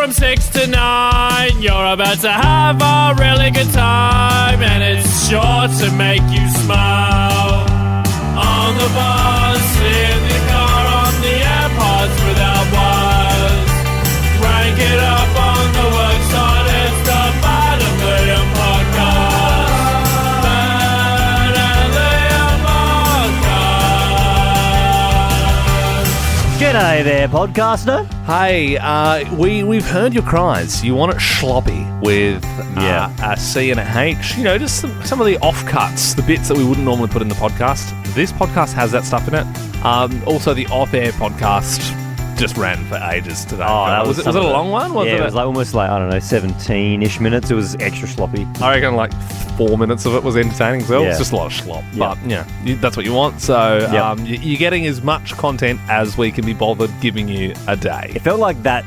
from 6 to 9. You're about to have a really good time, and it's sure to make you smile. On the bus, in the car, on the AirPods without wires. Rank it up on the worksite, it's the Bad and Liam podcast. Bad and Liam podcast. G'day there, podcaster. Hey, we've heard your cries. You want it sloppy with a C and a H. You know, just some of the offcuts, the bits that we wouldn't normally put in the podcast. This podcast has that stuff in it. Also, the off-air podcast just ran for ages today. Oh, was it a long one? It was like almost 17-ish minutes. It was extra sloppy. I reckon like 4 minutes of it was entertaining as well. Yeah. It's just a lot of slop. But, that's what you want. So you're getting as much content as we can be bothered giving you a day. It felt like that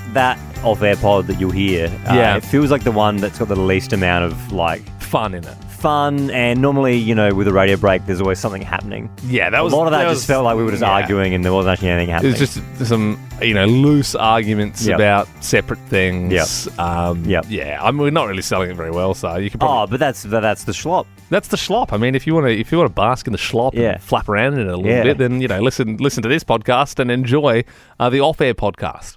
off-air pod that you'll hear. It feels like the one that's got the least amount of, like... Fun in it. Fun, and normally, you know, with a radio break, there's always something happening. Yeah, a lot of that just felt like we were just arguing and there wasn't actually anything happening. It was just some, loose arguments about separate things. Yeah, I mean, we're not really selling it very well, so you could probably... Oh, but that's the schlop. That's the schlop. I mean, if you want to bask in the schlop and flap around in it a little bit, then, listen to this podcast and enjoy the off-air podcast.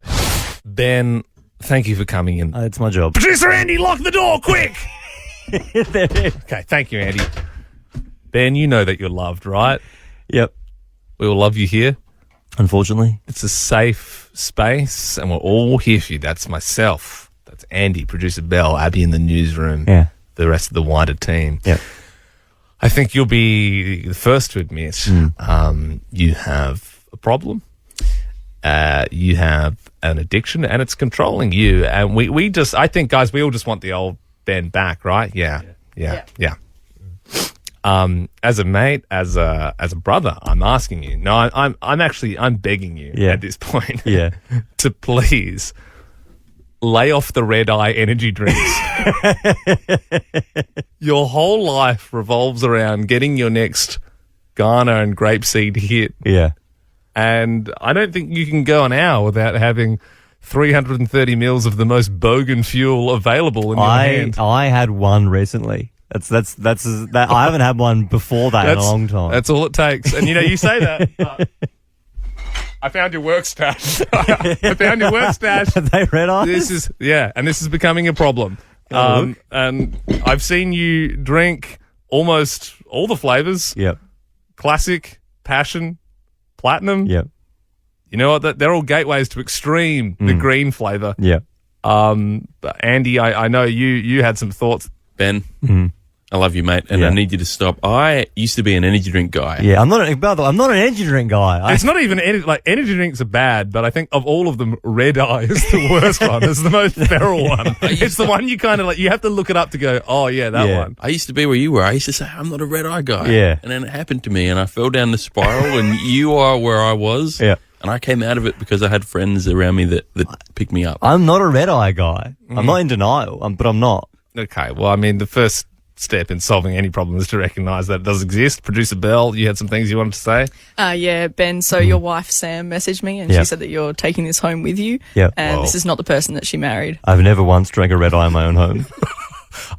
Ben, thank you for coming in. It's my job. Producer Andy, lock the door, quick! Okay, thank you, Andy. Ben, you know that you're loved, right? Yep. We all love you here. Unfortunately. It's a safe space, and we're all here for you. That's myself. That's Andy, producer Bell, Abby in the newsroom, the rest of the wider team. Yep. I think you'll be the first to admit you have a problem. You have an addiction, and it's controlling you. And I think, guys, we all just want the old Ben back, right? Yeah. As a mate, as a brother, I'm asking you. No, I'm begging you at this point. To please lay off the red eye energy drinks. Your whole life revolves around getting your next Ghana and grapeseed hit. Yeah. And I don't think you can go an hour without having 330 mils of the most bogan fuel available in your hand. I had one recently. That's I haven't had one before that in a long time. That's all it takes. And you say that. I found your work stash. I found your work stash. Are they red eyes? And this is becoming a problem. And I've seen you drink almost all the flavors. Yep. Classic, passion, platinum. Yep. You know what? They're all gateways to extreme, the green flavor. Yeah. But Andy, I know you had some thoughts. Ben, I love you, mate, and I need you to stop. I used to be an energy drink guy. Yeah, I'm not an energy drink guy. It's not even energy drinks are bad, but I think of all of them, red eye is the worst one. It's the most feral one. It's the one you kind of you have to look it up to go, oh yeah, that one. I used to be where you were. I used to say, I'm not a red eye guy. Yeah. And then it happened to me, and I fell down the spiral, and you are where I was. Yeah. And I came out of it because I had friends around me that picked me up. I'm not a red eye guy. I'm not in denial, but I'm not. Okay, well, I mean, the first step in solving any problem is to recognise that it does exist. Producer Bell, you had some things you wanted to say? Yeah, Ben, so your wife Sam messaged me and she said that you're taking this home with you. Yep. And this is not the person that she married. I've never once drank a red eye in my own home.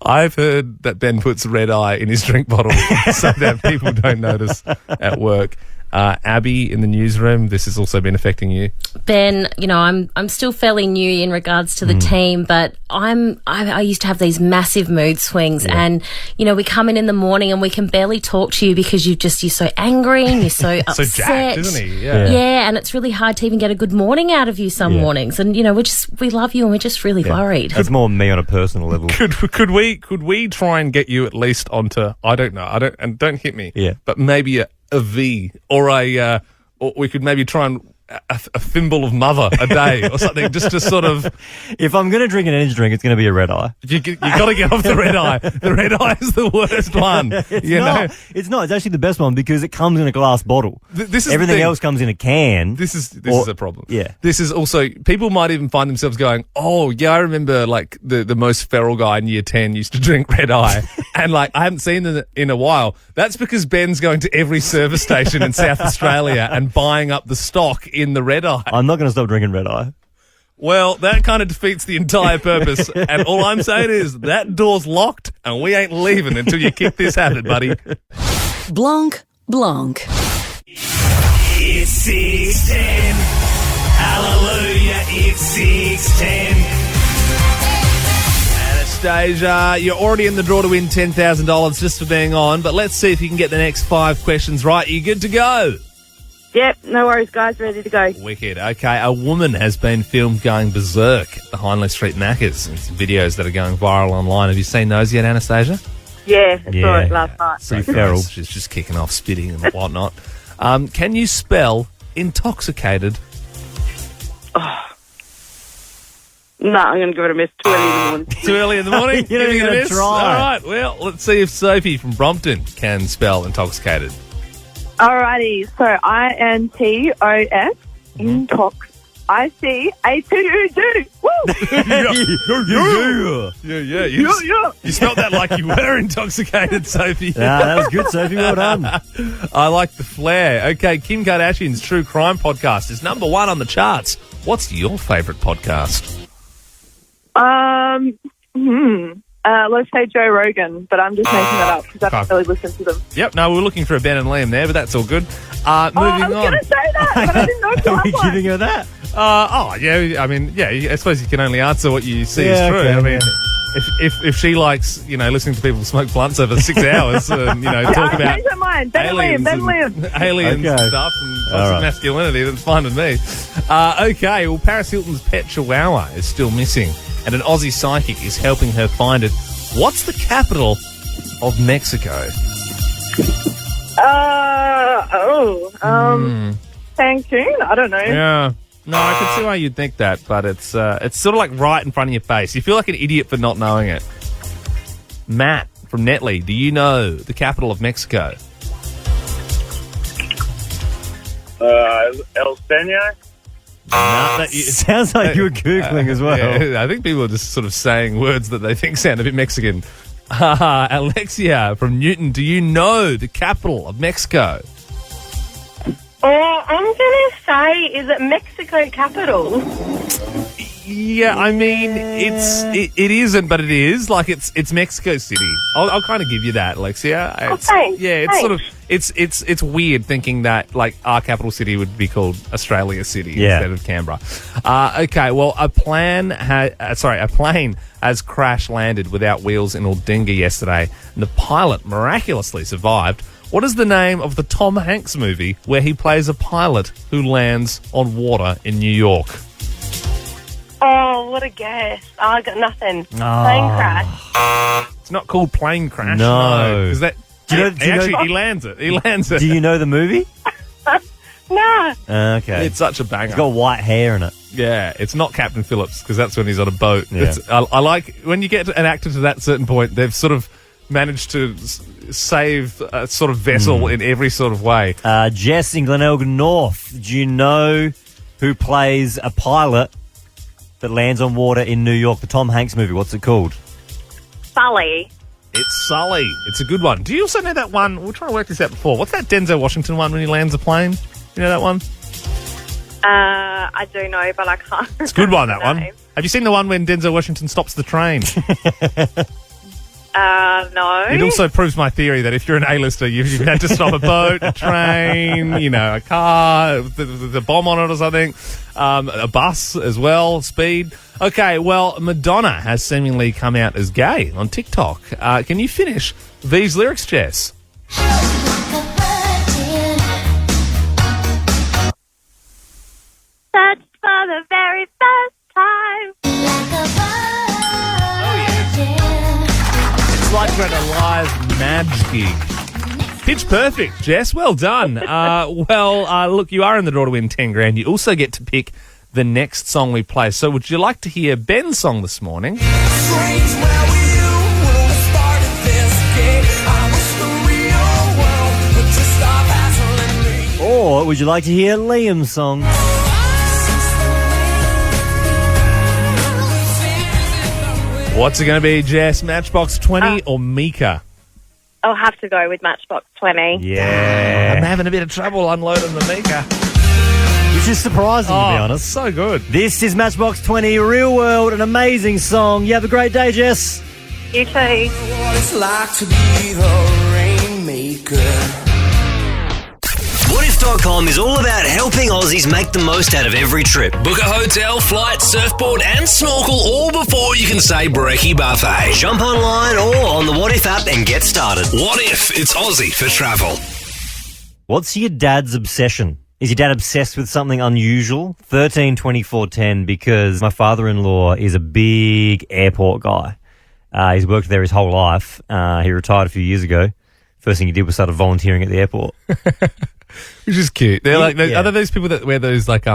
I've heard that Ben puts red eye in his drink bottle so that people don't notice at work. Abby in the newsroom, this has also been affecting you. Ben, I'm still fairly new in regards to the team, but I used to have these massive mood swings, and we come in the morning and we can barely talk to you because you're so angry and you're so upset. So jacked, isn't he? Yeah, and it's really hard to even get a good morning out of you some mornings. And we love you and we're just really worried. That's more me on a personal level. Could we try and get you at least onto don't hit me. Yeah. But maybe a V or or we could maybe try and a thimble of mother a day or something, just to sort of... If I'm going to drink an energy drink, it's going to be a red eye. You got to get off the red eye. The red eye is the worst one. It's not. It's actually the best one because it comes in a glass bottle. This is Everything else comes in a can. This is a problem. Yeah. This is also... People might even find themselves going, oh, yeah, I remember the most feral guy in year 10 used to drink red eye. And I haven't seen them in a while. That's because Ben's going to every service station in South Australia and buying up the stock in the red eye. I'm not going to stop drinking red eye. Well, that kind of defeats the entire purpose. And all I'm saying is that door's locked and we ain't leaving until you kick this habit, buddy. Blanc, blanc. It's 6:10. Hallelujah, it's 6:10. Anastasia, you're already in the draw to win $10,000 just for being on, but let's see if you can get the next 5 questions right. Are you good to go? Yep, no worries, guys. Ready to go. Wicked. Okay, a woman has been filmed going berserk at the Hindley Street Macca's. And some videos that are going viral online. Have you seen those yet, Anastasia? Yeah, I saw it last night. Pretty feral. She's just kicking off, spitting and whatnot. Can you spell intoxicated? No, I'm going to give it a miss. Too early in the morning. Too early in the morning? You're not Giving it a gonna miss? try. All right, well, let's see if Sophie from Brompton can spell intoxicated. Alrighty, so INTOX, intox, ICATUD. Woo! Yeah. You spelled that like you were intoxicated, Sophie. That was good, Sophie. Well done. I like the flair. Okay, Kim Kardashian's True Crime podcast is number 1 on the charts. What's your favourite podcast? Let's say Joe Rogan, but I'm just making that up because I don't really listen to them. Yep, no, we're looking for a Ben and Liam there, but that's all good. Moving I was on. going to say that, but I didn't know if you Are had we one. giving her that? Yeah, I mean, yeah, I suppose you can only answer what you see is true. okay, I mean, if she likes, listening to people smoke blunts over 6 hours and, talk about Change my mind. Ben and Liam. aliens and Okay. stuff and All right. masculinity, that's fine with me. Okay, well, Paris Hilton's pet chihuahua is still missing and an Aussie psychic is helping her find it. What's the capital of Mexico? Cancun? I don't know. Yeah. No, I can see why you'd think that, but it's sort of like right in front of your face. You feel like an idiot for not knowing it. Matt from Netley, do you know the capital of Mexico? El Señor? It sounds like you were Googling as well. Yeah, I think people are just sort of saying words that they think sound a bit Mexican. Alexia from Newton, do you know the capital of Mexico? I'm going to say, is it Mexico capital? Yeah, I mean, it isn't, but it is. Like, it's Mexico City. I'll kind of give you that, Alexia. Thanks. Yeah, it's sort of it's weird thinking that like our capital city would be called Australia City instead of Canberra. Okay, well, a plane has crash landed without wheels in Aldinga yesterday, and the pilot miraculously survived. What is the name of the Tom Hanks movie where he plays a pilot who lands on water in New York? Oh, what a guess. I got nothing. Plane crash. It's not called Plane Crash. No. Because that... he lands it. He lands it. Do you know the movie? No. Okay. It's such a banger. It's got white hair in it. Yeah, it's not Captain Phillips because that's when he's on a boat. Yeah. I like when you get an actor to that certain point, they've sort of managed to save a sort of vessel in every sort of way. Jess in Glenelg North, do you know who plays a pilot that lands on water in New York? The Tom Hanks movie, what's it called? Sully. It's Sully. It's a good one. Do you also know that one? We're trying to work this out before. What's that Denzel Washington one when he lands a plane? You know that one? I do know, but I can't. It's a good one, that remember one. the name. Have you seen the one when Denzel Washington stops the train? No. It also proves my theory that if you're an A-lister, you've had to stop a boat, a train, a car, the bomb on it or something, a bus as well, speed. Okay, well, Madonna has seemingly come out as gay on TikTok. Can you finish these lyrics, Jess? Touched for the very first time. It's like we're at a live Madge gig. Pitch perfect, Jess. Well done. Look, you are in the draw to win 10 grand. You also get to pick the next song we play. So would you like to hear Ben's song this morning? Or would you like to hear Liam's song? What's it going to be, Jess? Matchbox 20 or Mika? I'll have to go with Matchbox 20. Yeah. I'm having a bit of trouble unloading the Mika. which is surprising, to be honest. So good. This is Matchbox 20, Real World, an amazing song. You have a great day, Jess. You too. What it's like to be the rainmaker. Whatif.com is all about helping Aussies make the most out of every trip. Book a hotel, flight, surfboard and snorkel all before you can say brekkie buffet. Jump online or on the What If app and get started. What if it's Aussie for travel? What's your dad's obsession? Is your dad obsessed with something unusual? 13 24 10, because my father-in-law is a big airport guy. He's worked there his whole life. He retired a few years ago. First thing he did was started volunteering at the airport. Which is cute. They're like, Yeah. are there those people that wear those like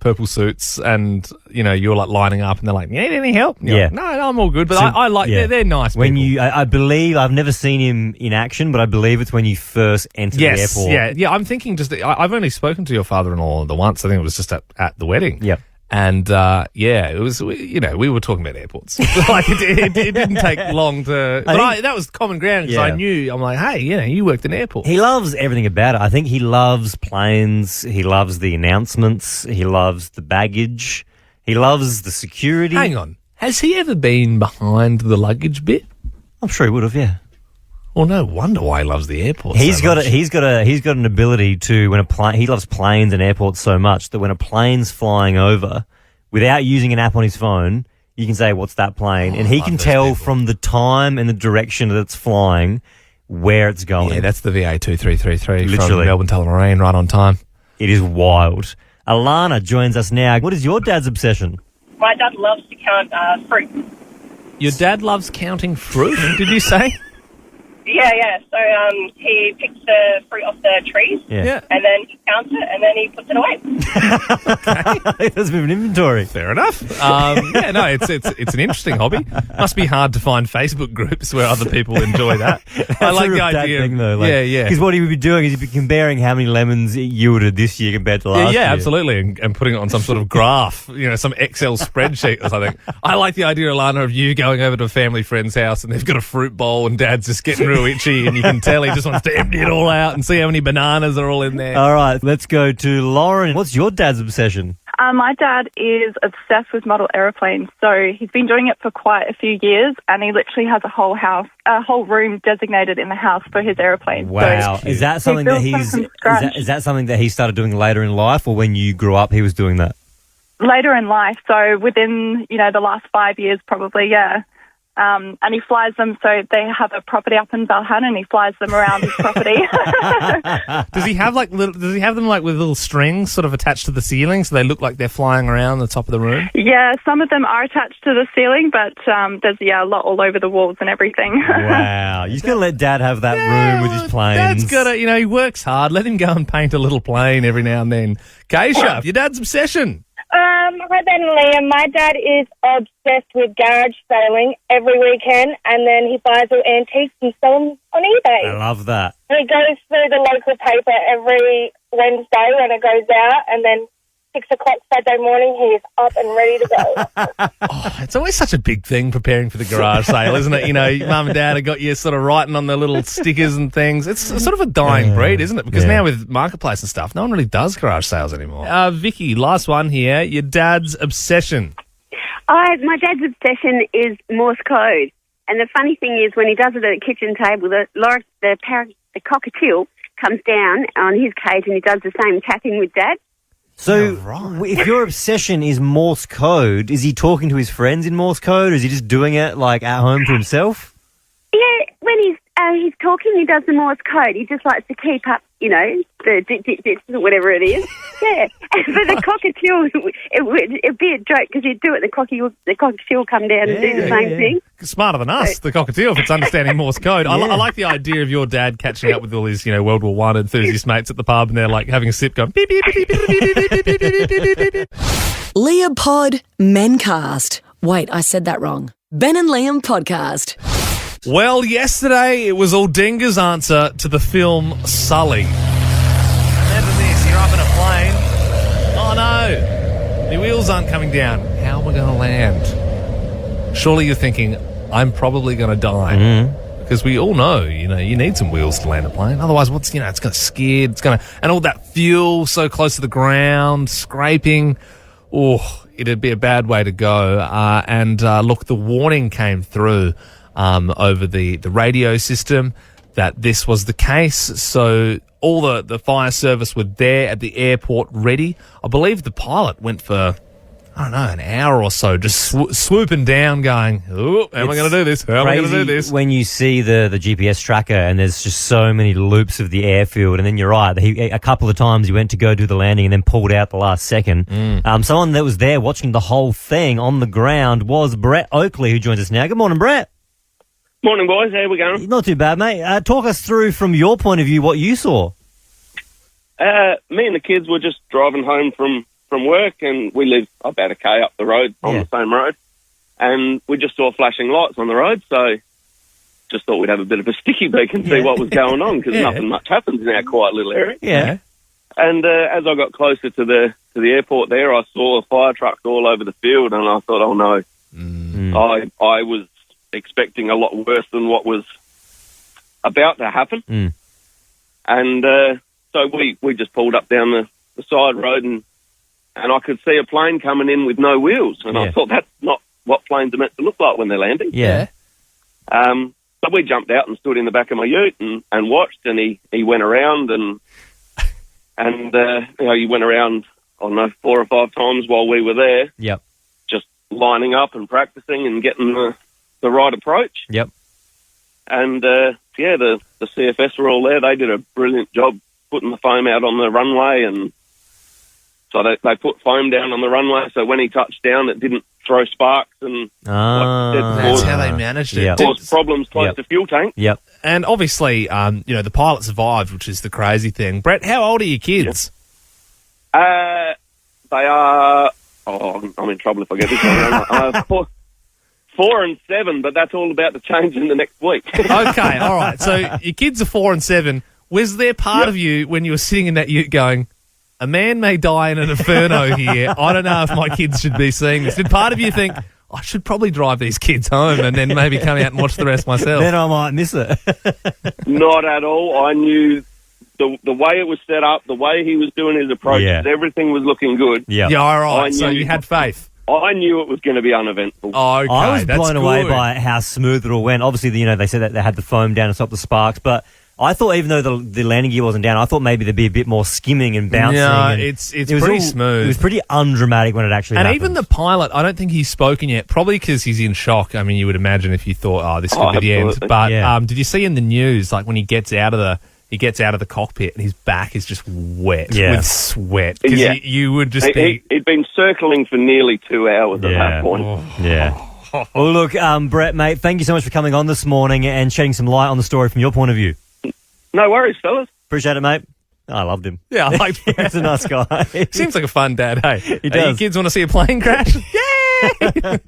purple suits and you're like lining up and they're like, "Yeah, any help?" And you're Yeah. like, no, I'm all good. But So, I like they're nice. When people. I believe I've never seen him in action, but I believe it's when you first enter the airport. Yeah. I'm thinking I've only spoken to your father-in-law the once. I think it was just at the wedding. Yep. And it was, we were talking about airports. Like it didn't take long to. But that was common ground because I knew. I'm like, hey, you worked in airport. He loves everything about it. I think he loves planes. He loves the announcements. He loves the baggage. He loves the security. Hang on, has he ever been behind the luggage bit? I'm sure he would have. Yeah. Well, no wonder why he loves the airport. He's so got an ability to when a plane. He loves planes and airports so much that when a plane's flying over, without using an app on his phone, you can say, "What's that plane?" and he can tell from the time and the direction that it's flying where it's going. Yeah, that's the VA 2333 Literally. from Melbourne Tullamarine, right on time. It is wild. Alana joins us now. What is your dad's obsession? My dad loves to count fruit. Your dad loves counting fruit. Did you say? Yeah. So he picks the fruit off the trees, Yeah. and then he counts it, and then he puts it away. There's a bit of an inventory. Fair enough. It's an interesting hobby. Must be hard to find Facebook groups where other people enjoy that. I like the idea. Thing, though. Yeah. Because what he would be doing is he'd be comparing how many lemons it yielded this year compared to last year. Yeah, absolutely, and putting it on some sort of graph, some Excel spreadsheet or something. I like the idea, Alana, of you going over to a family friend's house and they've got a fruit bowl and Dad's just getting real itchy and you can tell he just wants to empty it all out and see how many bananas are all in there. All right, let's go to Lauren. What's your dad's obsession? My dad is obsessed with model aeroplanes, so he's been doing it for quite a few years, and he literally has a whole room designated in the house for his airplanes. Wow, So is that something that is that something that he started doing later in life, or when you grew up he was doing that? later in life, so within, the last 5 years probably, yeah. And he flies them, so they have a property up in Balhan, and he flies them around his property. Does he have Does he have them like with little strings sort of attached to the ceiling, so they look like they're flying around the top of the room? Yeah, some of them are attached to the ceiling, but there's a lot all over the walls and everything. Wow, you just gotta let Dad have that room with his planes. Dad's gotta, he works hard. Let him go and paint a little plane every now and then. Keisha, your dad's obsession. Hi, Ben and Liam. My dad is obsessed with garage sailing every weekend, and then he buys all antiques and sells them on eBay. I love that. He goes through the local paper every Wednesday when it goes out, and then 6 o'clock Saturday morning, he is up and ready to go. It's always such a big thing preparing for the garage sale, isn't it? Mum and Dad have got you sort of writing on the little stickers and things. It's sort of a dying breed, isn't it? Because now with Marketplace and stuff, no one really does garage sales anymore. Vicky, last one here. Your dad's obsession. My dad's obsession is Morse code. And the funny thing is, when he does it at the kitchen table, the cockatiel comes down on his cage and he does the same tapping with Dad. So, if your obsession is Morse code, is he talking to his friends in Morse code, or is he just doing it like at home to himself? Yeah, when he's talking, he does the Morse code. He just likes to keep up, the whatever it is. Yeah, and for the cockatiel, it'd be a joke because he'd do it. The cockatiel come down and do the same thing. Smarter than us, the cockatiel, if it's understanding Morse code. I like the idea of your dad catching up with all his, World War I enthusiast mates at the pub, and they're like having a sip, going beep beep beep beep beep beep beep beep beep beep beep beep. Leopod Mencast. Wait, I said that wrong. Ben and Liam podcast. Well, yesterday it was Aldinga's answer to the film Sully. Imagine this, you're up in a plane. Oh no, the wheels aren't coming down. How am I going to land? Surely you're thinking, I'm probably going to die. because we all know, you need some wheels to land a plane. Otherwise, it's going to skid. And all that fuel so close to the ground, scraping. Oh, it'd be a bad way to go. Look, the warning came through over the radio system that this was the case. So all the fire service were there at the airport ready. I believe the pilot went for, I don't know, an hour or so, just swooping down going, oh, how am I going to do this? How am I going to do this? When you see the GPS tracker and there's just so many loops of the airfield, and then you're right, a couple of times he went to go do the landing and then pulled out the last second. Someone that was there watching the whole thing on the ground was Brett Oakley, who joins us now. Good morning, Brett. Morning, boys. How we going? Not too bad, mate. Talk us through, from your point of view, what you saw. Me and the kids were just driving home from work, and we live about a K up the road on the same road, and we just saw flashing lights on the road, so just thought we'd have a bit of a sticky beak and see what was going on, because nothing much happens in our quiet little area. Yeah. And as I got closer to the airport there, I saw fire trucks all over the field, and I thought, oh no, I was expecting a lot worse than what was about to happen. And so we just pulled up down the side road, and I could see a plane coming in with no wheels, and I thought that's not what planes are meant to look like when they're landing. Yeah. So we jumped out and stood in the back of my ute and watched, and he went around and he went around, I don't know, 4 or 5 times while we were there. Yep. Just lining up and practicing and getting the right approach. Yep. And the CFS were all there. They did a brilliant job putting the foam out on the runway, and so they put foam down on the runway, so when he touched down, it didn't throw sparks and that's how they managed it. Caused problems close to fuel tank. Yep. And obviously, the pilot survived, which is the crazy thing. Brett, how old are your kids? They are. Oh, I'm in trouble if I get this one. 4 and 7, but that's all about to change in the next week. Okay, all right. So your kids are 4 and 7. Was there part of you when you were sitting in that ute going, a man may die in an inferno here. I don't know if my kids should be seeing this. Did part of you think, I should probably drive these kids home and then maybe come out and watch the rest myself? Then I might miss it. Not at all. I knew the way it was set up, the way he was doing his approaches, everything was looking good. Yeah, all right. So you had faith. I knew it was going to be uneventful. Oh, okay. I was blown away by how smooth it all went. Obviously, they said that they had the foam down to stop the sparks, but I thought even though the landing gear wasn't down, I thought maybe there'd be a bit more skimming and bouncing. Yeah, it's pretty smooth. It was pretty undramatic when it actually happened. And even the pilot, I don't think he's spoken yet, probably because he's in shock. I mean, you would imagine if you thought, this could be the end. But did you see in the news, like when he gets out of the cockpit and his back is just wet with sweat? Because you would just be... He'd been circling for nearly 2 hours at that point. Well, look, Brett, mate, thank you so much for coming on this morning and shedding some light on the story from your point of view. No worries, fellas. Appreciate it, mate. I loved him. Yeah, I liked him. He's a nice guy. Seems like a fun dad, hey? He does. Your kids want to see a plane crash? Yay!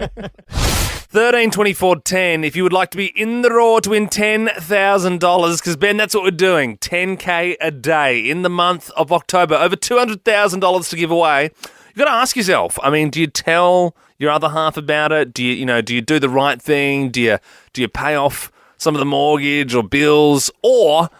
13 24 10. If you would like to be in the raw to win $10,000, because, Ben, that's what we're doing. $10K a day in the month of October. Over $200,000 to give away. You've got to ask yourself, I mean, do you tell your other half about it? Do you do the right thing? Do you pay off some of the mortgage or bills? Or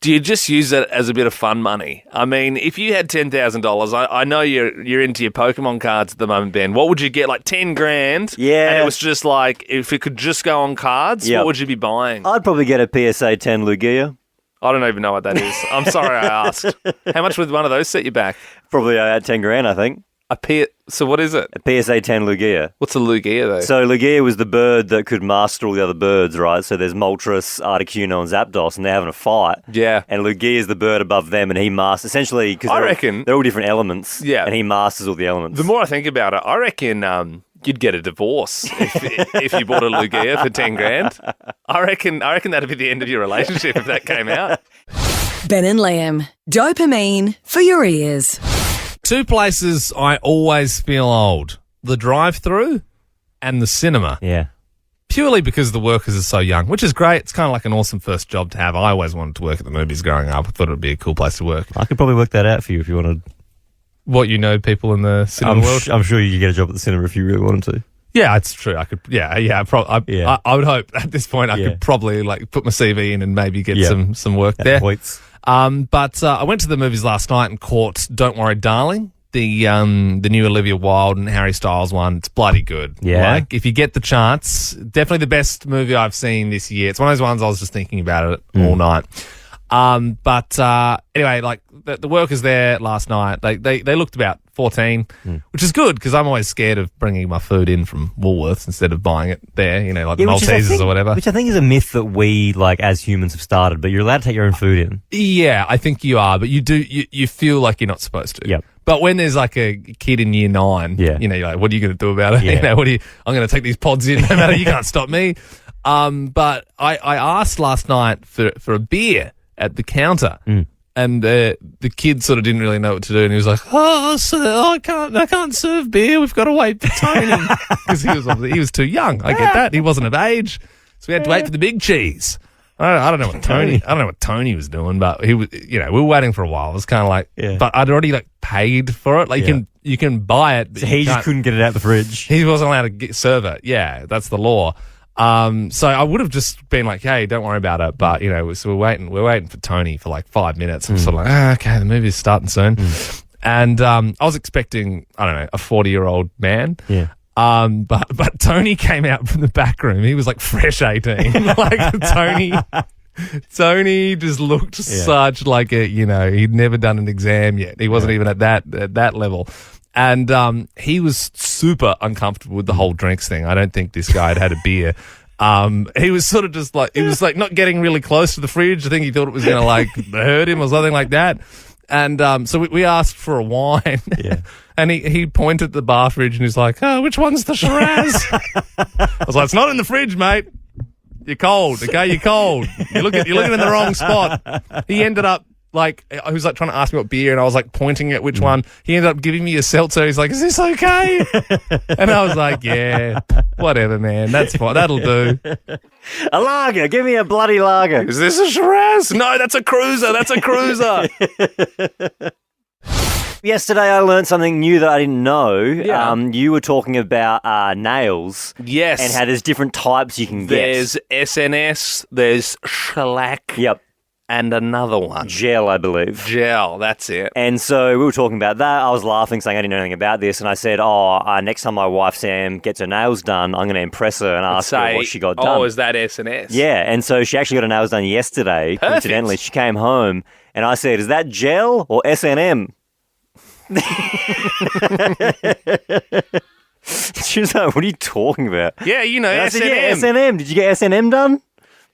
do you just use it as a bit of fun money? I mean, if you had $10,000, I know you're into your Pokemon cards at the moment, Ben. What would you get? Like 10 grand? Yeah. And it was just like, if it could just go on cards, what would you be buying? I'd probably get a PSA 10 Lugia. I don't even know what that is. I'm sorry I asked. How much would one of those set you back? Probably I had 10 grand, I think. So what is it? A PSA 10 Lugia. What's a Lugia, though? So Lugia was the bird that could master all the other birds, right? So there's Moltres, Articuno, and Zapdos, and they're having a fight. Yeah. And Lugia is the bird above them, and he masters, essentially, because they're all different elements. Yeah. And he masters all the elements. The more I think about it, I reckon you'd get a divorce if you bought a Lugia for 10 grand. I reckon that'd be the end of your relationship if that came out. Ben and Liam, dopamine for your ears. 2 places I always feel old. The drive-through and the cinema. Yeah. Purely because the workers are so young, which is great. It's kind of like an awesome first job to have. I always wanted to work at the movies growing up. I thought it would be a cool place to work. I could probably work that out for you if you wanted. What, people in the cinema world? I'm sure you could get a job at the cinema if you really wanted to. Yeah, it's true. I could. I would hope at this point I could probably like put my CV in and maybe get some work there. Points. But I went to the movies last night and caught "Don't Worry, Darling," the new Olivia Wilde and Harry Styles one. It's bloody good. Yeah. Like, if you get the chance, definitely the best movie I've seen this year. It's one of those ones I was just thinking about it all night. But anyway, like the workers there last night, they looked about 14, which is good because I'm always scared of bringing my food in from Woolworths instead of buying it there, like the Maltesers or whatever. Which I think is a myth that we, like, as humans have started, but you're allowed to take your own food in. Yeah, I think you are, but you feel like you're not supposed to. Yep. But when there's like a kid in year 9, you're like, what are you going to do about it? Yeah. I'm going to take these pods in no matter, you can't stop me. But I asked last night for a beer at the counter. And the kid sort of didn't really know what to do, and he was like, "Oh, sir, I can't serve beer. We've got to wait for Tony because he was too young. I get that. He wasn't of age, so we had to wait for the big cheese." I don't know what Tony was doing, but he was. We were waiting for a while. It was kind of like, but I'd already like paid for it. Like you can buy it, but so he just couldn't get it out of the fridge. He wasn't allowed to serve it. Yeah, that's the law. So I would have just been like, hey, don't worry about it. But, so we're waiting for Tony for like 5 minutes. I'm sort of like, okay, the movie's starting soon. And I was expecting, I don't know, a 40-year-old man. Yeah. But Tony came out from the back room. He was like fresh 18. Like Tony just looked such like he'd never done an exam yet. He wasn't even at that level. And he was super uncomfortable with the whole drinks thing. I don't think this guy had a beer. He was sort of just like, he was like not getting really close to the fridge. I think he thought it was going to like hurt him or something like that. And so we asked for a wine. Yeah. And he pointed at the bar fridge and he's like, "Oh, which one's the Shiraz?" I was like, "It's not in the fridge, mate. You're cold, okay? You're cold. You're looking in the wrong spot." He ended up like, he was like trying to ask me what beer, and I was like pointing at which one. He ended up giving me a seltzer. He's like, "Is this okay?" And I was like, "Yeah, whatever, man. That's fine. That'll do." A lager. Give me a bloody lager. "Is this a Shiraz?" "No, that's a cruiser. That's a cruiser." Yesterday I learned something new that I didn't know. Yeah. You were talking about nails. Yes. And how there's different types you can get. There's SNS, there's shellac. Yep. And another one. Gel, I believe. Gel, that's it. And so we were talking about that. I was laughing, saying I didn't know anything about this. And I said, next time my wife, Sam, gets her nails done, I'm going to impress her and ask her what she got done. Oh, is that SNS? Yeah. And so she actually got her nails done yesterday. Perfect. Coincidentally, she came home and I said, "Is that gel or S&M?" She was like, "What are you talking about?" Yeah, S&M. Said, S&M. Did you get S&M done?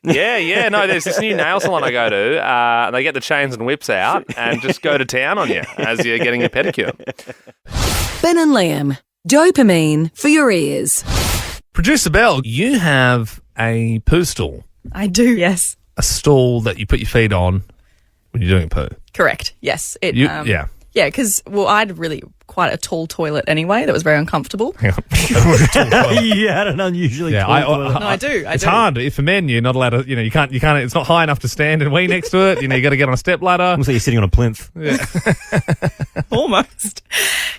Yeah. No, there's this new nail salon I go to. And they get the chains and whips out and just go to town on you as you're getting a pedicure. Ben and Liam, dopamine for your ears. Producer Belle, you have a poo stool. I do, yes. A stool that you put your feet on when you're doing a poo. Correct, yes. Yeah. Yeah, because, I had really quite a tall toilet anyway that was very uncomfortable. You had an unusually tall toilet. No, I do. It's hard. If for men, you're not allowed to, you can't, it's not high enough to stand and wee next to it. You got to get on a step ladder. Almost like you're sitting on a plinth. Yeah. Almost.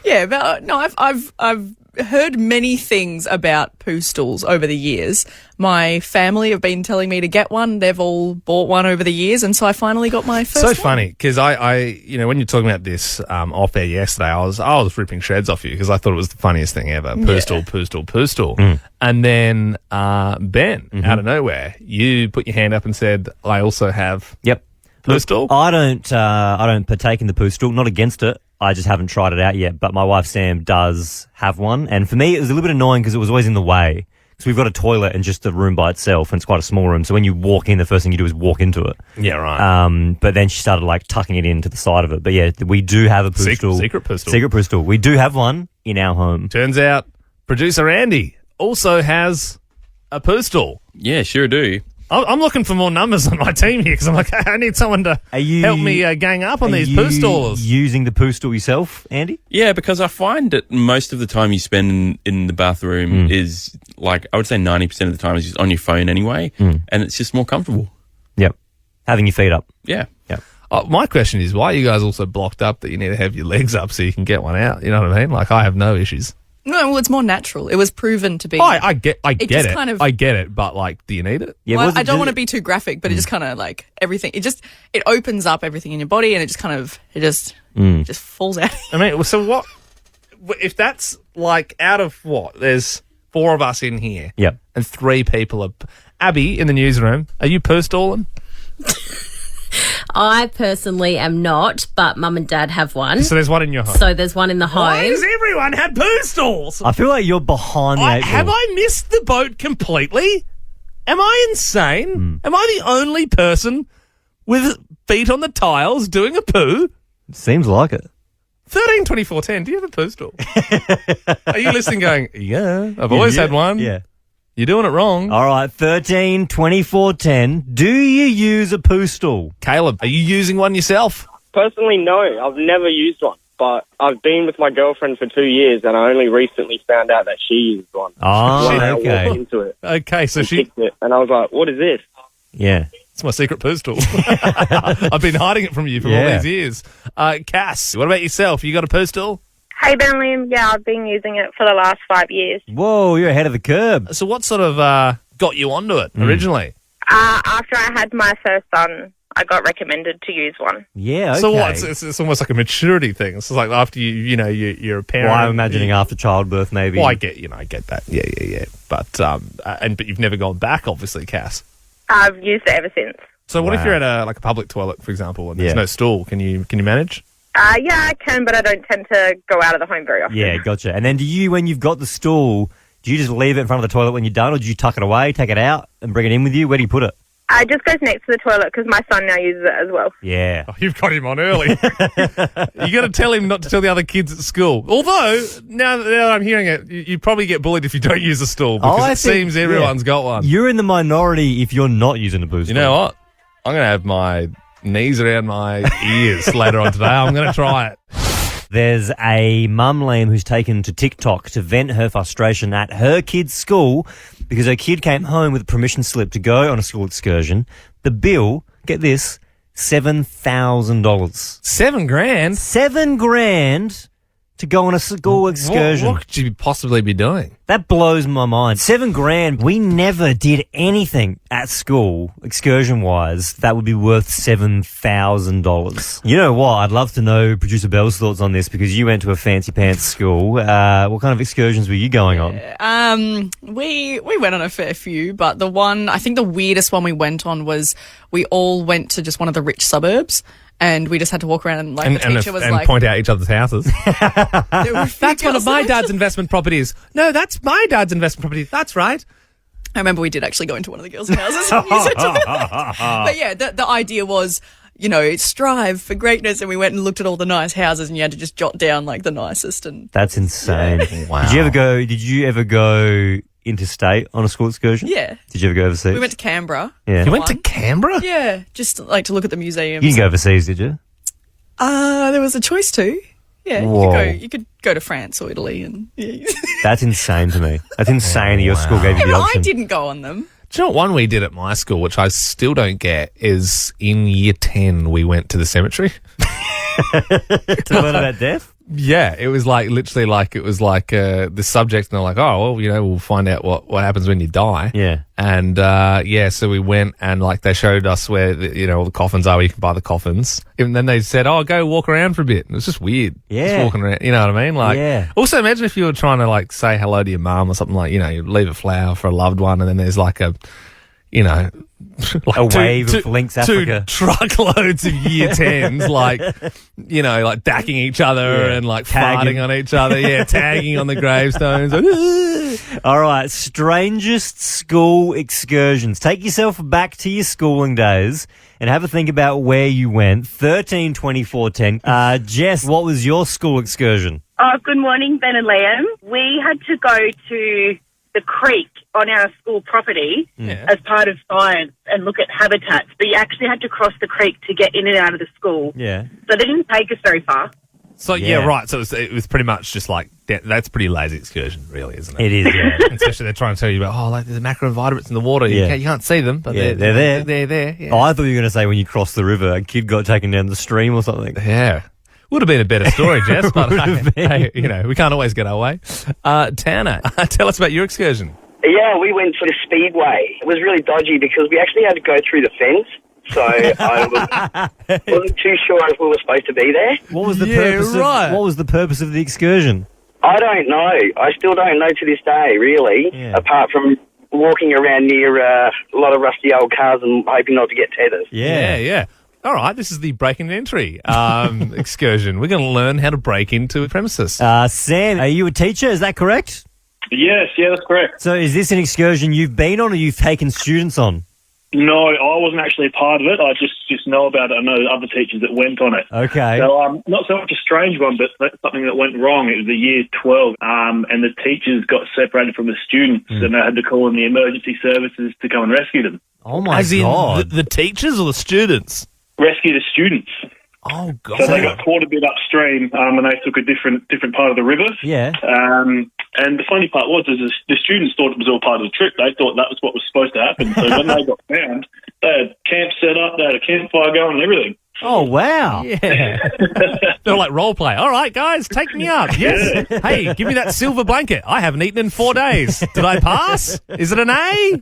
Yeah, but no, I've heard many things about poo stools over the years. My family have been telling me to get one. They've all bought one over the years, and so I finally got my first one. So funny, because I when you're talking about this off air yesterday, I was ripping shreds off you because I thought it was the funniest thing ever. Poo stool. And then Ben, out of nowhere, you put your hand up and said, "I also have poo stool." I don't partake in the poo stool. Not against it. I just haven't tried it out yet, but my wife Sam does have one. And for me, it was a little bit annoying because it was always in the way. Because we've got a toilet and just the room by itself, and it's quite a small room. So when you walk in, the first thing you do is walk into it. Yeah, right. But then she started like tucking it into the side of it. But yeah, we do have a poo stool. Secret poo stool. Secret poo stool. We do have one in our home. Turns out producer Andy also has a poo stool. Yeah, sure do. I'm looking for more numbers on my team here because I'm like, I need someone to help me gang up on these poo stools. Using the poo stool yourself, Andy? Yeah, because I find that most of the time you spend in the bathroom is like, I would say 90% of the time is just on your phone anyway, and it's just more comfortable. Yep. Having your feet up. Yeah. Yep. My question is, why are you guys also blocked up that you need to have your legs up so you can get one out? You know what I mean? Like, I have no issues. No, well, it's more natural. It was proven to be. I get just it. kind of- I get it, but like, do you need it? Yeah, Well, was it I don't just- want to be too graphic, but it just kind of like everything. It opens up everything in your body, and it just kind of it just falls out. I mean, so what? If that's like out of what? There's 4 of us in here. Yep. And 3 people are. Abby in the newsroom. Are you poo stalling? I personally am not, but Mum and Dad have one. So there's one in your home. So there's one in the home. Why does everyone have poo stalls? I feel like you're behind the eight Have ball. I missed the boat completely? Am I insane? Am I the only person with feet on the tiles doing a poo? Seems like it. 13, 24, 10. Do you have a poo stall? Are you listening going, yeah, I've always had one. Yeah. You're doing it wrong. All right, 13, 24, 10. Do you use a poo stool? Caleb, are you using one yourself? Personally, no. I've never used one, but I've been with my girlfriend for 2 years, and I only recently found out that she used one. Oh, When I okay. walked into it. Okay, so and she... kicked it, and I was like, what is this? Yeah. It's my secret poo stool. I've been hiding it from you for all Yeah. these years. Cass, what about yourself? You got a poo stool? Hey, Ben Liam. Yeah, I've been using it for the last 5 years. Whoa, you're ahead of the curb. So what sort of got you onto it originally? After I had my first son, I got recommended to use one. Yeah, okay. So what? It's almost like a maturity thing. It's like after you're a parent. Well, I'm imagining after childbirth, maybe. Well, I get that. Yeah. But but you've never gone back, obviously, Cass. I've used it ever since. So what if Wow. you're at a public toilet, for example, and there's Yeah. no stool? Can you manage? Yeah, I can, but I don't tend to go out of the home very often. Yeah, gotcha. And then do you, when you've got the stool, do you just leave it in front of the toilet when you're done, or do you tuck it away, take it out, and bring it in with you? Where do you put it? It just goes next to the toilet because my son now uses it as well. Yeah. Oh, you've got him on early. You got to tell him not to tell the other kids at school. Although, now that I'm hearing it, you probably get bullied if you don't use a stool because I it think- seems everyone's got one. You're in the minority if you're not using a poo stool. You know what? I'm going to have my knees around my ears later on today. I'm going to try it. There's a mum, Liam, who's taken to TikTok to vent her frustration at her kid's school because her kid came home with a permission slip to go on a school excursion. The bill, get this, $7,000. $7,000? $7,000 to go on a school excursion. What could you possibly be doing? That blows my mind. $7,000. We never did anything at school, excursion-wise, that would be worth $7,000. You know what? I'd love to know producer Bell's thoughts on this because you went to a fancy pants school. What kind of excursions were you going on? We went on a fair few, but I think the weirdest one we went on was we all went to just one of the rich suburbs. And we just had to walk around and the teacher was like... point out each other's houses. there were a few That's one of girls my in it. dad's investment properties. No, that's my dad's investment property. That's right. I remember we did actually go into one of the girls' houses and use it to But yeah, the idea was, strive for greatness. And we went and looked at all the nice houses and you had to just jot down the nicest. And That's insane. Yeah. Wow. Did you ever go interstate on a school excursion? Yeah. Did you ever go overseas? We went to Canberra. Yeah. You went to Canberra? Yeah, just to look at the museums. You didn't go overseas, did you? There was a choice too. Yeah, Whoa. you could go to France or Italy, and yeah. That's insane to me. That's insane that your school gave you the But I option. didn't go on them. Do you know what one we did at my school, which I still don't get, is in year 10 we went to the cemetery. To learn about death? Yeah, it was literally the subject, and they're like, oh, well, we'll find out what happens when you die. Yeah. And, so we went and, they showed us where, all the coffins are, where you can buy the coffins. And then they said, oh, go walk around for a bit. And it was just weird. Yeah. Just walking around, you know what I mean? Yeah. Also imagine if you were trying to, say hello to your mum or something you leave a flower for a loved one, and then there's a wave of Lynx Africa. 2 truckloads of year 10s, dacking each other and Tagging. farting on each other. Yeah, tagging on the gravestones. All right, strangest school excursions. Take yourself back to your schooling days and have a think about where you went. 13, 24, 10. Jess, what was your school excursion? Oh, good morning, Ben and Liam. We had to go to the creek on our school property as part of science and look at habitats, but you actually had to cross the creek to get in and out of the school. Yeah. So they didn't take us very far. So, yeah, right. So it was pretty much just that's a pretty lazy excursion, really, isn't it? It is, yeah. Especially they're trying to tell you about, there's macroinvertebrates in the water. Yeah. You can't see them, but Yeah, they're there. They're there, yeah. Oh, I thought you were going to say when you crossed the river, a kid got taken down the stream or something. Yeah. Would have been a better story, Jess, but hey, we can't always get our way. Tanner, tell us about your excursion. Yeah, we went to the Speedway. It was really dodgy because we actually had to go through the fence. So I wasn't too sure if we were supposed to be there. What was the purpose? What was the purpose of the excursion? I don't know. I still don't know to this day, really. Yeah. Apart from walking around near a lot of rusty old cars and hoping not to get tethers. Yeah. All right, this is the break and entry excursion. We're going to learn how to break into a premises. Sam, are you a teacher? Is that correct? Yes, that's correct. So is this an excursion you've been on or you've taken students on? No, I wasn't actually a part of it. I just know about it. I know other teachers that went on it. Okay. So not so much a strange one, but something that went wrong. It was the year 12, and the teachers got separated from the students, and they had to call in the emergency services to come and rescue them. Oh, my As in God. the teachers or the students? Rescue the students. Oh, God. So they got caught a bit upstream, and they took a different part of the river. Yeah. And the funny part was, the students thought it was all part of the trip. They thought that was what was supposed to happen. So when they got found, they had camp set up, they had a campfire going and everything. Oh, wow. Yeah. They're like role play. All right, guys, take me up. Yes. Yeah. Hey, give me that silver blanket. I haven't eaten in 4 days. Did I pass? Is it an A?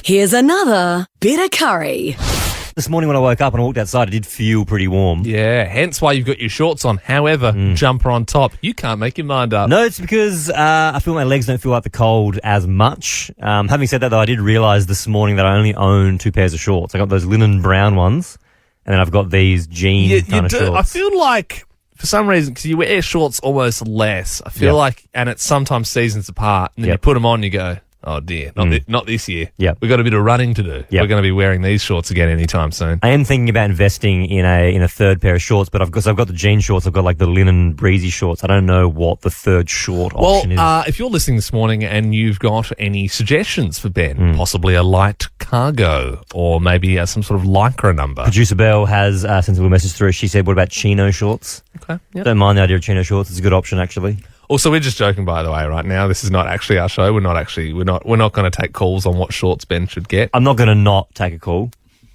Here's another bit of curry. This morning when I woke up and I walked outside, it did feel pretty warm. Yeah, hence why you've got your shorts on. However, jumper on top. You can't make your mind up. No, it's because I feel my legs don't feel like the cold as much. Having said that, though, I did realise this morning that I only own 2 pairs of shorts. I got those linen brown ones, and then I've got these jean kind of shorts. I feel like, for some reason, because you wear shorts almost less, I feel like, and it's sometimes seasons apart, and then you put them on, you go, oh dear, not this year. Yeah, we've got a bit of running to do. We're going to be wearing these shorts again anytime soon. I am thinking about investing in a third pair of shorts, but I've got the jean shorts. I've got like the linen breezy shorts. I don't know what the third short option is. If you're listening this morning and you've got any suggestions for Ben, possibly a light cargo or maybe some sort of lycra number. Producer Belle has sent a little message through. She said, "What about chino shorts?" Okay, yep. Don't mind the idea of chino shorts. It's a good option actually. Also, we're just joking, by the way, right now. This is not actually our show. We're not going to take calls on what shorts Ben should get. I'm not going to not take a call.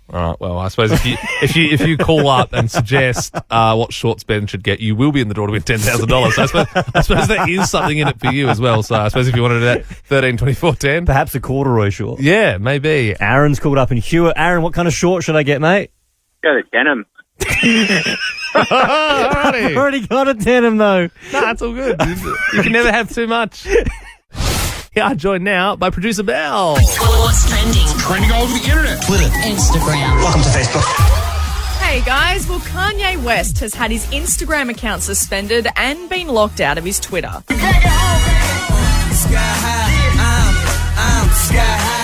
All right. Well, I suppose if you call up and suggest what shorts Ben should get, you will be in the door to win $10,000. So I suppose there is something in it for you as well. So I suppose if you want to do that, 13 24 10. Perhaps a corduroy short. Yeah, maybe. Aaron's called up in Hewitt. Aaron, what kind of short should I get, mate? Go to denim. I've already got a denim though. No, it's all good. You can never have too much. Yeah, I'm joined now by producer Belle. What's trending? Trending all over the internet. Twitter. Instagram. Welcome to Facebook. Hey guys, well Kanye West has had his Instagram account suspended and been locked out of his Twitter. Sky high, I'm sky high.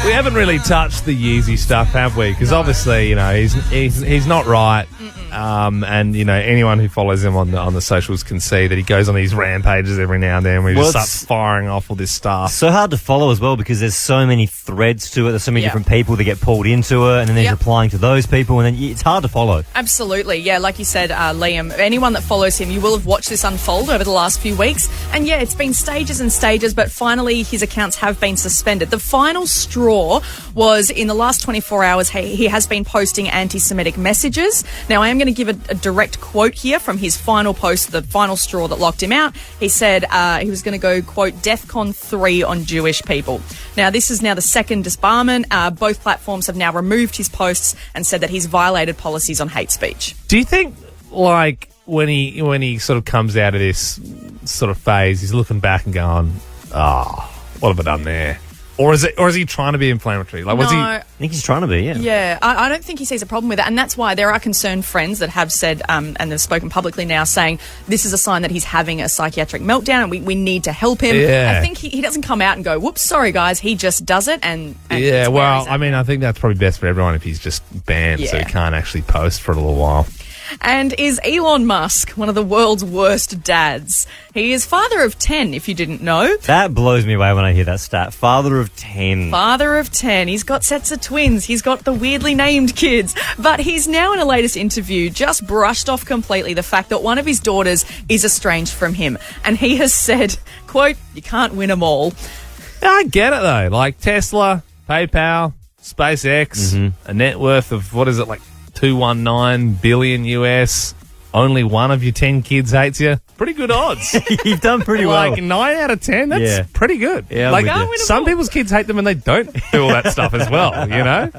We haven't really touched the Yeezy stuff, have we? Because obviously, he's not right. And anyone who follows him on the socials can see that he goes on these rampages every now and then where he just starts firing off all this stuff. So hard to follow as well because there's so many threads to it. There's so many different people that get pulled into it, and then he's replying to those people, and then it's hard to follow. Absolutely, yeah. Like you said, Liam, anyone that follows him, you will have watched this unfold over the last few weeks. And yeah, it's been stages and stages, but finally his accounts have been suspended. The final straw was in the last 24 hours. He has been posting anti-Semitic messages. Now, I am going to give a direct quote here from his final post, the final straw that locked him out. He said he was going to go, quote, DEFCON 3 on Jewish people. Now, this is now the second disbarment. Both platforms have now removed his posts and said that he's violated policies on hate speech. Do you think, like, when he sort of comes out of this sort of phase, he's looking back and going, what have I done there? Or is he trying to be inflammatory? Like, was he? I think he's trying to be, yeah. Yeah, I don't think he sees a problem with it. And that's why there are concerned friends that have said, and they've spoken publicly now, saying this is a sign that he's having a psychiatric meltdown and we need to help him. Yeah. I think he doesn't come out and go, whoops, sorry, guys. He just does it. And yeah, well, I mean, I think that's probably best for everyone if he's just banned so he can't actually post for a little while. And is Elon Musk one of the world's worst dads? He is father of 10, if you didn't know. That blows me away when I hear that stat. Father of 10. Father of 10. He's got sets of twins. He's got the weirdly named kids. But he's now in a latest interview just brushed off completely the fact that one of his daughters is estranged from him. And he has said, quote, you can't win them all. Yeah, I get it, though. Like Tesla, PayPal, SpaceX, a net worth of, what is it, like $219 billion US. Only one of your 10 kids hates you. Pretty good odds. You've done pretty well. Like 9 out of 10, that's pretty good. Yeah, like some people's kids hate them and they don't do all that stuff as well, you know?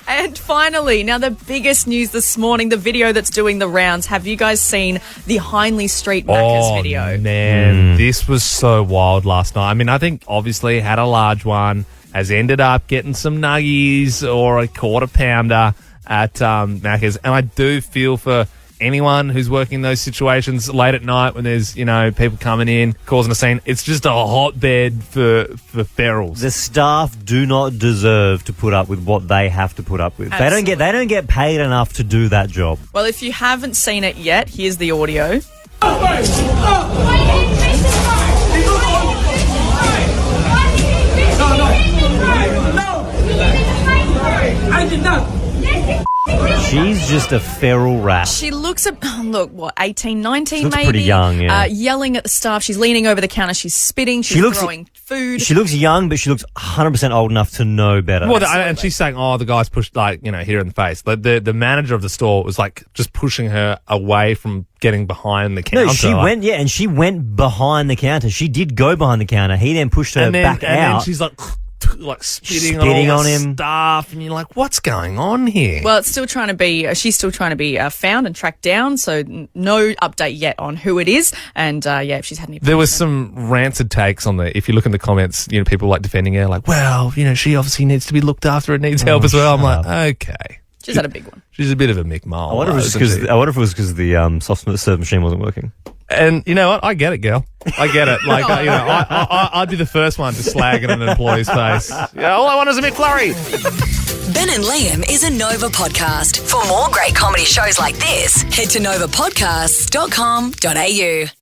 And finally, now the biggest news this morning, the video that's doing the rounds. Have you guys seen the Hindley Street Macca's video? Man, this was so wild last night. I mean, I think obviously had a large one, has ended up getting some nuggies or a quarter pounder at Macca's. And I do feel for anyone who's working in those situations late at night when there's, you know, people coming in, causing a scene. It's just a hotbed for ferals. The staff do not deserve to put up with what they have to put up with. Absolutely. They don't get paid enough to do that job. Well, if you haven't seen it yet, here's the audio. I did not. She's just a feral rat. She looks, 18, 19 She looks maybe. pretty young, yeah. Yelling at the staff. She's leaning over the counter. She's spitting. She's throwing food. She looks young, but she looks 100% old enough to know better. Well, and she's saying, the guy's pushed, like, you know, hit her in the face. Like, the manager of the store was, like, just pushing her away from getting behind the counter. No, she went behind the counter. She did go behind the counter. He then pushed her back out. And then she's like spitting on him, stuff, and you're like, what's going on here? Well, she's still trying to be found and tracked down. So no update yet on who it is. And if she's had any. There was some rancid takes on if you look in the comments, you know, people like defending her, like, well, you know, she obviously needs to be looked after and needs help as well. I'm like, okay, she's had a big one. She's a bit of a Mick Mole. I wonder if it was because the soft serve machine wasn't working. And you know what? I get it, girl. I get it. Like, you know, I'd be the first one to slag in an employee's face. Yeah, all I want is a McFlurry. Ben and Liam is a Nova podcast. For more great comedy shows like this, head to novapodcasts.com.au.